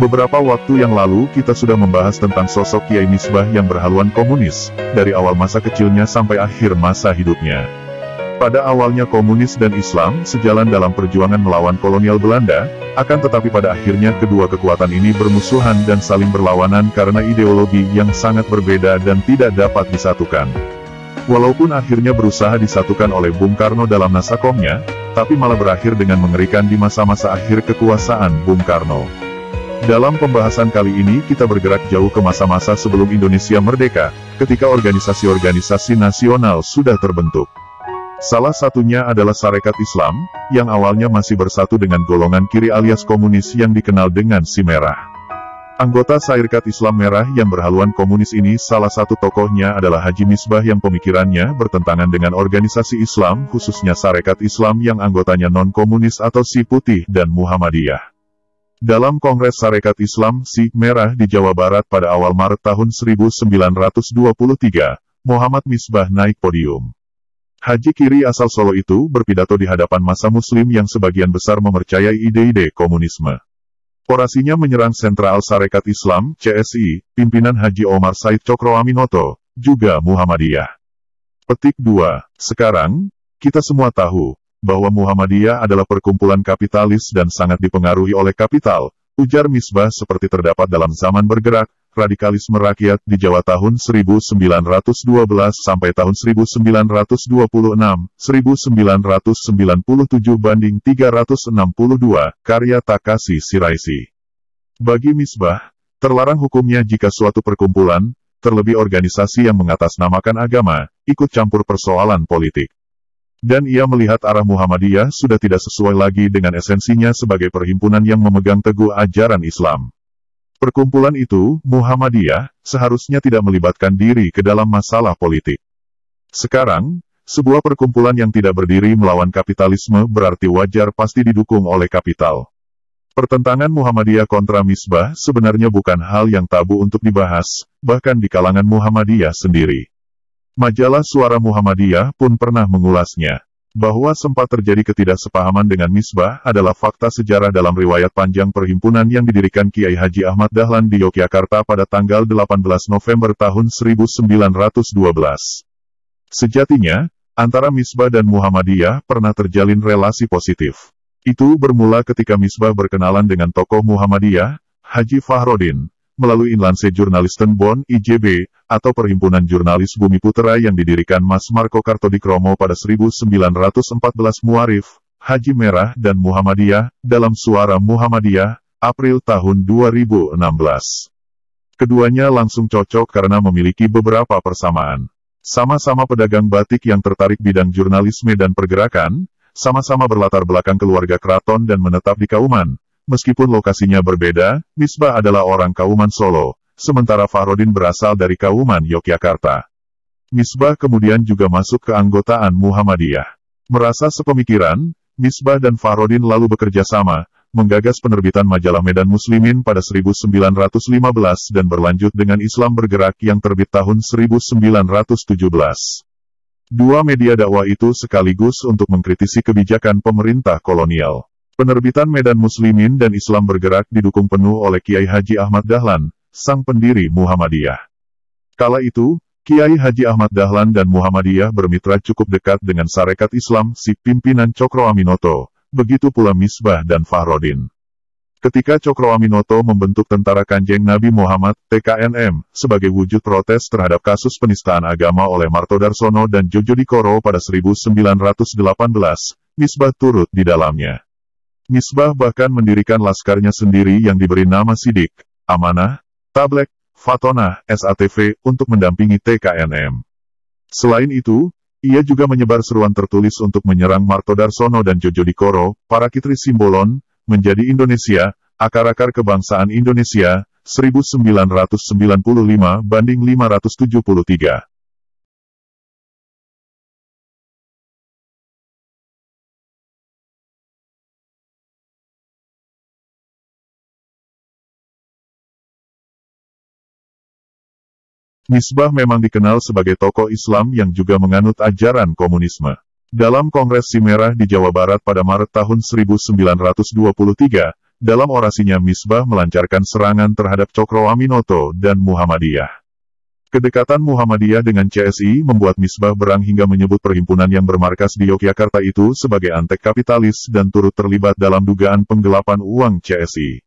Beberapa waktu yang lalu kita sudah membahas tentang sosok Kiai Misbah yang berhaluan komunis, dari awal masa kecilnya sampai akhir masa hidupnya. Pada awalnya komunis dan Islam sejalan dalam perjuangan melawan kolonial Belanda, akan tetapi pada akhirnya kedua kekuatan ini bermusuhan dan saling berlawanan karena ideologi yang sangat berbeda dan tidak dapat disatukan. Walaupun akhirnya berusaha disatukan oleh Bung Karno dalam nasakomnya, tapi malah berakhir dengan mengerikan di masa-masa akhir kekuasaan Bung Karno. Dalam pembahasan kali ini kita bergerak jauh ke masa-masa sebelum Indonesia merdeka, ketika organisasi-organisasi nasional sudah terbentuk. Salah satunya adalah Sarekat Islam, yang awalnya masih bersatu dengan golongan kiri alias komunis yang dikenal dengan Si Merah. Anggota Sarekat Islam Merah yang berhaluan komunis ini salah satu tokohnya adalah Haji Misbah yang pemikirannya bertentangan dengan organisasi Islam khususnya Sarekat Islam yang anggotanya non-komunis atau Si Putih dan Muhammadiyah. Dalam Kongres Sarekat Islam Si Merah di Jawa Barat pada awal Maret tahun 1923, Muhammad Misbah naik podium. Haji Kiri asal Solo itu berpidato di hadapan massa muslim yang sebagian besar mempercayai ide-ide komunisme. Orasinya menyerang Sentral Sarekat Islam, CSI, pimpinan Haji Omar Said Cokroaminoto, juga Muhammadiyah. Petik 2. Sekarang, kita semua tahu bahwa Muhammadiyah adalah perkumpulan kapitalis dan sangat dipengaruhi oleh kapital, ujar Misbah seperti terdapat dalam Zaman Bergerak, Radikalisme Rakyat di Jawa tahun 1912 sampai tahun 1926, 1997 banding 362, karya Takashi Shiraishi. Bagi Misbah, terlarang hukumnya jika suatu perkumpulan, terlebih organisasi yang mengatasnamakan agama, ikut campur persoalan politik. Dan ia melihat arah Muhammadiyah sudah tidak sesuai lagi dengan esensinya sebagai perhimpunan yang memegang teguh ajaran Islam. Perkumpulan itu, Muhammadiyah, seharusnya tidak melibatkan diri ke dalam masalah politik. Sekarang, sebuah perkumpulan yang tidak berdiri melawan kapitalisme berarti wajar pasti didukung oleh kapital. Pertentangan Muhammadiyah kontra Misbah sebenarnya bukan hal yang tabu untuk dibahas, bahkan di kalangan Muhammadiyah sendiri. Majalah Suara Muhammadiyah pun pernah mengulasnya. Bahwa sempat terjadi ketidaksepahaman dengan Misbah adalah fakta sejarah dalam riwayat panjang perhimpunan yang didirikan Kiai Haji Ahmad Dahlan di Yogyakarta pada tanggal 18 November tahun 1912. Sejatinya, antara Misbah dan Muhammadiyah pernah terjalin relasi positif. Itu bermula ketika Misbah berkenalan dengan tokoh Muhammadiyah, Haji Fahrudin, melalui Inlandse Journalistenbond (IJB), atau Perhimpunan Jurnalis Bumi Putera yang didirikan Mas Marco Kartodikromo pada 1914 Muarif, Haji Merah dan Muhammadiyah, dalam Suara Muhammadiyah, April tahun 2016. Keduanya langsung cocok karena memiliki beberapa persamaan. Sama-sama pedagang batik yang tertarik bidang jurnalisme dan pergerakan, sama-sama berlatar belakang keluarga keraton dan menetap di Kauman. Meskipun lokasinya berbeda, Misbah adalah orang Kauman Solo, sementara Fahrudin berasal dari Kauman Yogyakarta. Misbah kemudian juga masuk ke anggotaan Muhammadiyah. Merasa sepemikiran, Misbah dan Fahrudin lalu bekerja sama, menggagas penerbitan majalah Medan Muslimin pada 1915 dan berlanjut dengan Islam Bergerak yang terbit tahun 1917. Dua media dakwah itu sekaligus untuk mengkritisi kebijakan pemerintah kolonial. Penerbitan Medan Muslimin dan Islam Bergerak didukung penuh oleh Kiai Haji Ahmad Dahlan, sang pendiri Muhammadiyah. Kala itu, Kiai Haji Ahmad Dahlan dan Muhammadiyah bermitra cukup dekat dengan Sarekat Islam Si pimpinan Cokroaminoto, begitu pula Misbah dan Fahrudin. Ketika Cokroaminoto membentuk Tentara Kanjeng Nabi Muhammad, TKNM, sebagai wujud protes terhadap kasus penistaan agama oleh Martodarsono dan Jojodikoro pada 1918, Misbah turut di dalamnya. Misbah bahkan mendirikan laskarnya sendiri yang diberi nama Sidik, Amanah, Tablek, Fatonah, SATV, untuk mendampingi TKNM. Selain itu, ia juga menyebar seruan tertulis untuk menyerang Martodarsono dan Jojodikoro, para kitri Simbolon, menjadi Indonesia, akar-akar kebangsaan Indonesia, 1995 banding 573. Misbah memang dikenal sebagai tokoh Islam yang juga menganut ajaran komunisme. Dalam Kongres Si Merah di Jawa Barat pada Maret tahun 1923, dalam orasinya Misbah melancarkan serangan terhadap Cokroaminoto dan Muhammadiyah. Kedekatan Muhammadiyah dengan CSI membuat Misbah berang hingga menyebut perhimpunan yang bermarkas di Yogyakarta itu sebagai antek kapitalis dan turut terlibat dalam dugaan penggelapan uang CSI.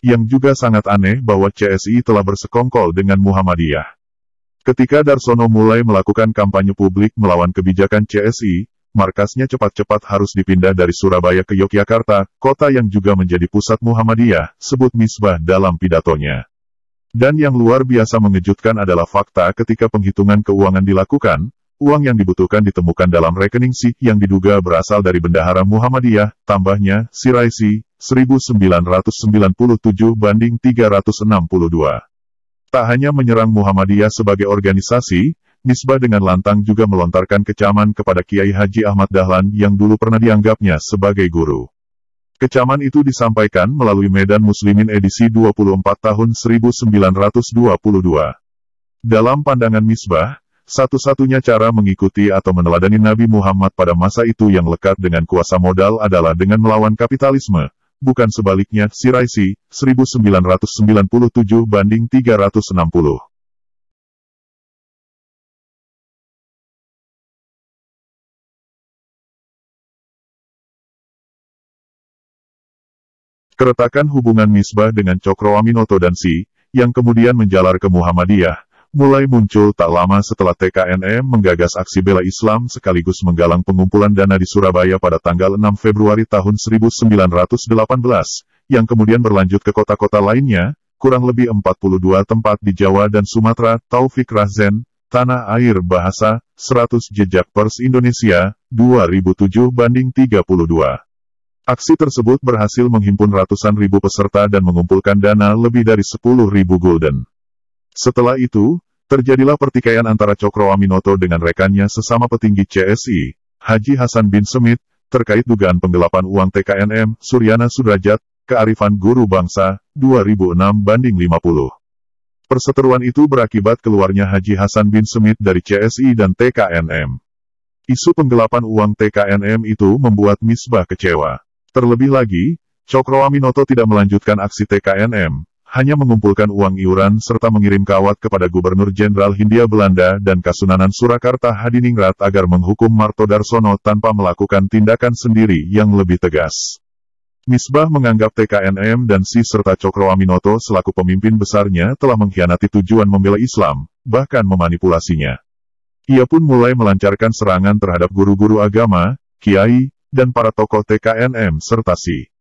Yang juga sangat aneh bahwa CSI telah bersekongkol dengan Muhammadiyah. Ketika Darsono mulai melakukan kampanye publik melawan kebijakan CSI, markasnya cepat-cepat harus dipindah dari Surabaya ke Yogyakarta, kota yang juga menjadi pusat Muhammadiyah, sebut Misbah dalam pidatonya. Dan yang luar biasa mengejutkan adalah fakta ketika penghitungan keuangan dilakukan, uang yang dibutuhkan ditemukan dalam rekening SI yang diduga berasal dari bendahara Muhammadiyah, tambahnya, Siraisi, 1997 banding 362. Tak hanya menyerang Muhammadiyah sebagai organisasi, Misbah dengan lantang juga melontarkan kecaman kepada Kiai Haji Ahmad Dahlan yang dulu pernah dianggapnya sebagai guru. Kecaman itu disampaikan melalui Medan Muslimin edisi 24 tahun 1922. Dalam pandangan Misbah, satu-satunya cara mengikuti atau meneladani Nabi Muhammad pada masa itu yang lekat dengan kuasa modal adalah dengan melawan kapitalisme. Bukan sebaliknya, Siraisi, 1997 banding 360. Keretakan hubungan Misbah dengan Cokroaminoto dan SI, yang kemudian menjalar ke Muhammadiyah, mulai muncul tak lama setelah TKNM menggagas aksi bela Islam sekaligus menggalang pengumpulan dana di Surabaya pada tanggal 6 Februari tahun 1918, yang kemudian berlanjut ke kota-kota lainnya, kurang lebih 42 tempat di Jawa dan Sumatera. Taufik Rahzen, Tanah Air Bahasa, 100 Jejak Pers Indonesia, 2007 banding 32. Aksi tersebut berhasil menghimpun ratusan ribu peserta dan mengumpulkan dana lebih dari 10.000 gulden. Setelah itu, terjadilah pertikaian antara Cokroaminoto dengan rekannya sesama petinggi CSI, Haji Hasan bin Semit, terkait dugaan penggelapan uang TKNM, Suryana Sudrajat, Kearifan Guru Bangsa, 2006 banding 50. Perseteruan itu berakibat keluarnya Haji Hasan bin Semit dari CSI dan TKNM. Isu penggelapan uang TKNM itu membuat Misbah kecewa. Terlebih lagi, Cokroaminoto tidak melanjutkan aksi TKNM, hanya mengumpulkan uang iuran serta mengirim kawat kepada Gubernur Jenderal Hindia Belanda dan Kasunanan Surakarta Hadiningrat agar menghukum Marto Darsono tanpa melakukan tindakan sendiri yang lebih tegas. Misbah menganggap TKNM dan SI serta Cokroaminoto selaku pemimpin besarnya telah mengkhianati tujuan membela Islam, bahkan memanipulasinya. Ia pun mulai melancarkan serangan terhadap guru-guru agama, kiai, dan para tokoh TKNM serta SI.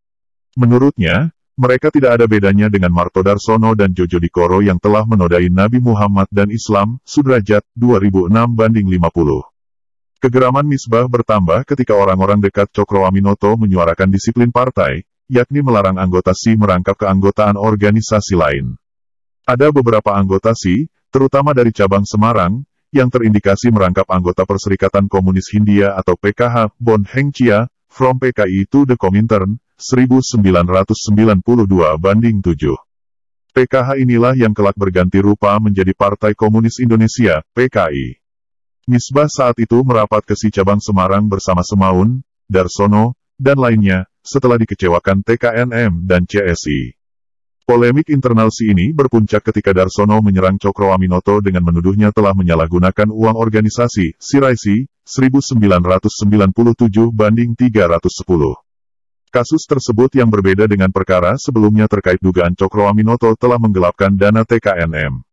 Menurutnya, mereka tidak ada bedanya dengan Marto Darsono dan Jojo Dikoro yang telah menodai Nabi Muhammad dan Islam, Sudrajat, 2006 banding 50. Kegeraman Misbah bertambah ketika orang-orang dekat Cokroaminoto menyuarakan disiplin partai, yakni melarang anggota SI merangkap keanggotaan organisasi lain. Ada beberapa anggota SI, terutama dari cabang Semarang, yang terindikasi merangkap anggota Perserikatan Komunis Hindia atau PKH, Bon Heng Chia, from PKI to the Komintern, 1992 banding 7. PKH inilah yang kelak berganti rupa menjadi Partai Komunis Indonesia, PKI. Misbah saat itu merapat ke SI cabang Semarang bersama Semaun, Darsono, dan lainnya, setelah dikecewakan TKNM dan CSI. Polemik internal SI ini berpuncak ketika Darsono menyerang Cokroaminoto dengan menuduhnya telah menyalahgunakan uang organisasi, Siraisi, 1997 banding 310. Kasus tersebut yang berbeda dengan perkara sebelumnya terkait dugaan Cokroaminoto telah menggelapkan dana TKNM.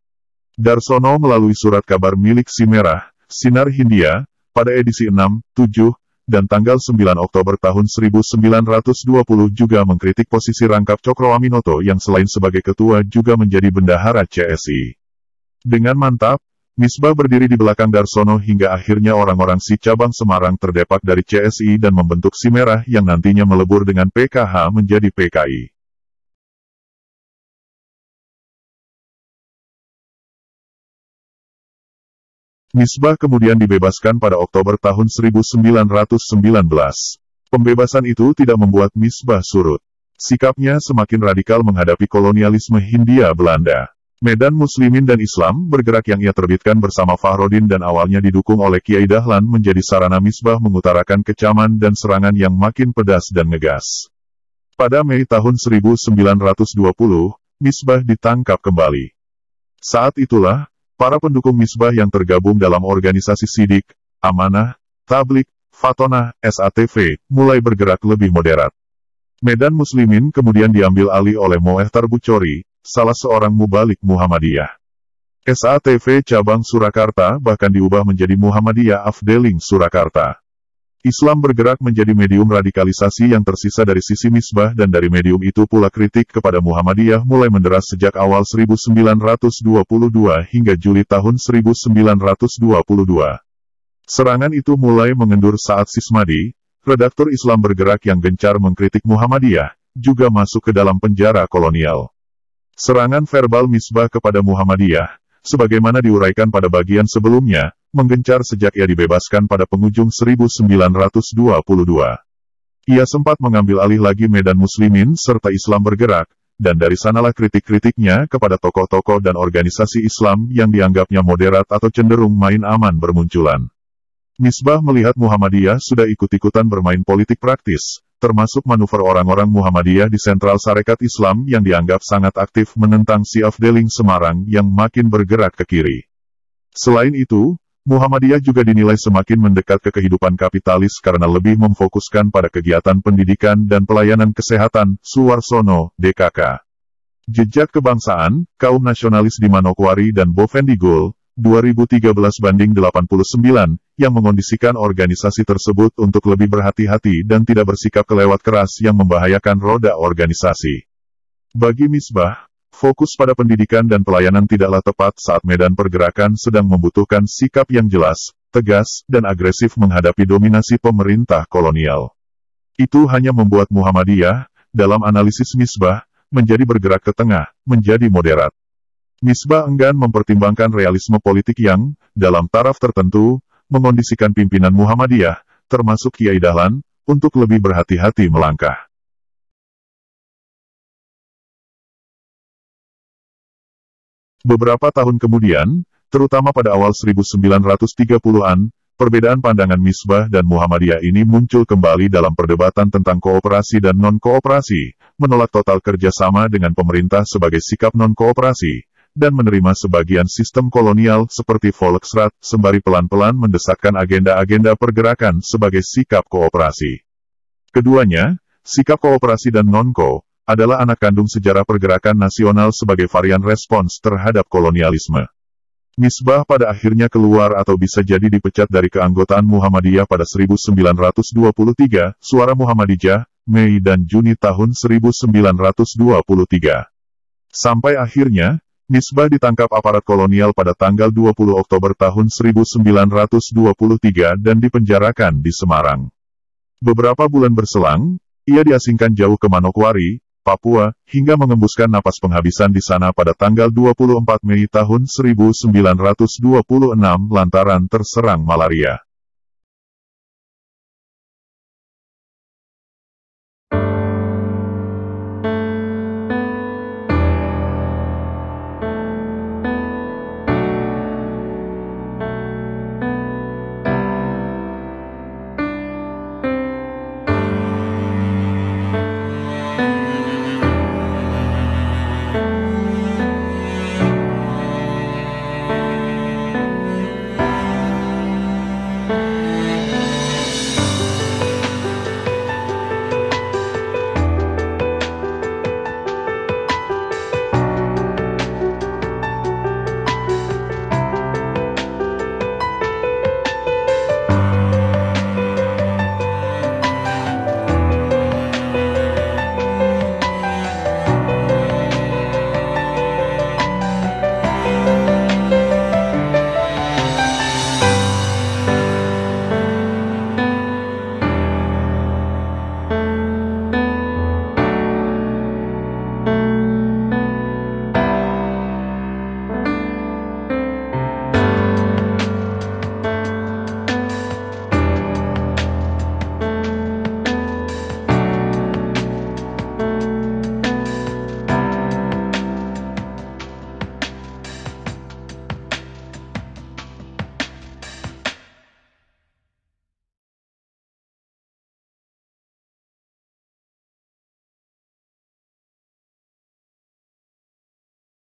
Darsono melalui surat kabar milik SI Merah, Sinar Hindia, pada edisi 6, 7, dan tanggal 9 Oktober tahun 1920 juga mengkritik posisi rangkap Cokroaminoto yang selain sebagai ketua juga menjadi bendahara CSI. Dengan mantap, Misbah berdiri di belakang Darsono hingga akhirnya orang-orang SI cabang Semarang terdepak dari CSI dan membentuk SI Merah yang nantinya melebur dengan PKH menjadi PKI. Misbah kemudian dibebaskan pada Oktober tahun 1919. Pembebasan itu tidak membuat Misbah surut. Sikapnya semakin radikal menghadapi kolonialisme Hindia Belanda. Medan Muslimin dan Islam bergerak yang ia terbitkan bersama Fahrudin dan awalnya didukung oleh Kiai Dahlan menjadi sarana Misbah mengutarakan kecaman dan serangan yang makin pedas dan ngegas. Pada Mei tahun 1920, Misbah ditangkap kembali. Saat itulah, para pendukung Misbah yang tergabung dalam organisasi Sidik, Amanah, Tablik, Fatonah, SATV, mulai bergerak lebih moderat. Medan Muslimin kemudian diambil alih oleh Moehtar Buchori, salah seorang mubalik Muhammadiyah. SATV cabang Surakarta bahkan diubah menjadi Muhammadiyah Afdeling Surakarta. Islam bergerak menjadi medium radikalisasi yang tersisa dari sisi Misbah, dan dari medium itu pula kritik kepada Muhammadiyah mulai menderas sejak awal 1922 hingga Juli tahun 1922. Serangan itu mulai mengendur saat Sismadi, redaktur Islam bergerak yang gencar mengkritik Muhammadiyah, juga masuk ke dalam penjara kolonial. Serangan verbal Misbah kepada Muhammadiyah, sebagaimana diuraikan pada bagian sebelumnya, menggencar sejak ia dibebaskan pada penghujung 1922. Ia sempat mengambil alih lagi Medan Muslimin serta Islam bergerak, dan dari sanalah kritik-kritiknya kepada tokoh-tokoh dan organisasi Islam yang dianggapnya moderat atau cenderung main aman bermunculan. Misbah melihat Muhammadiyah sudah ikut-ikutan bermain politik praktis, termasuk manuver orang-orang Muhammadiyah di Sentral Sarekat Islam yang dianggap sangat aktif menentang si Afdeling Semarang yang makin bergerak ke kiri. Selain itu, Muhammadiyah juga dinilai semakin mendekat ke kehidupan kapitalis karena lebih memfokuskan pada kegiatan pendidikan dan pelayanan kesehatan. Suwarsono, DKK. Jejak kebangsaan, kaum nasionalis di Manokwari dan Bovendigul, 2013-89, yang mengondisikan organisasi tersebut untuk lebih berhati-hati dan tidak bersikap kelewat keras yang membahayakan roda organisasi. Bagi Misbah, fokus pada pendidikan dan pelayanan tidaklah tepat saat medan pergerakan sedang membutuhkan sikap yang jelas, tegas, dan agresif menghadapi dominasi pemerintah kolonial. Itu hanya membuat Muhammadiyah, dalam analisis Misbah, menjadi bergerak ke tengah, menjadi moderat. Misbah enggan mempertimbangkan realisme politik yang, dalam taraf tertentu, mengondisikan pimpinan Muhammadiyah, termasuk Kiai Dahlan, untuk lebih berhati-hati melangkah. Beberapa tahun kemudian, terutama pada awal 1930-an, perbedaan pandangan Misbah dan Muhammadiyah ini muncul kembali dalam perdebatan tentang kooperasi dan non-kooperasi, menolak total kerjasama dengan pemerintah sebagai sikap non-kooperasi, dan menerima sebagian sistem kolonial seperti Volksraad, sembari pelan-pelan mendesakkan agenda-agenda pergerakan sebagai sikap kooperasi. Keduanya, sikap kooperasi dan non-ko, adalah anak kandung sejarah pergerakan nasional sebagai varian respons terhadap kolonialisme. Misbah pada akhirnya keluar atau bisa jadi dipecat dari keanggotaan Muhammadiyah pada 1923, Suara Muhammadiyah, Mei dan Juni tahun 1923. Sampai akhirnya, Misbah ditangkap aparat kolonial pada tanggal 20 Oktober tahun 1923 dan dipenjarakan di Semarang. Beberapa bulan berselang, ia diasingkan jauh ke Manokwari, Papua, hingga mengembuskan napas penghabisan di sana pada tanggal 24 Mei tahun 1926 lantaran terserang malaria.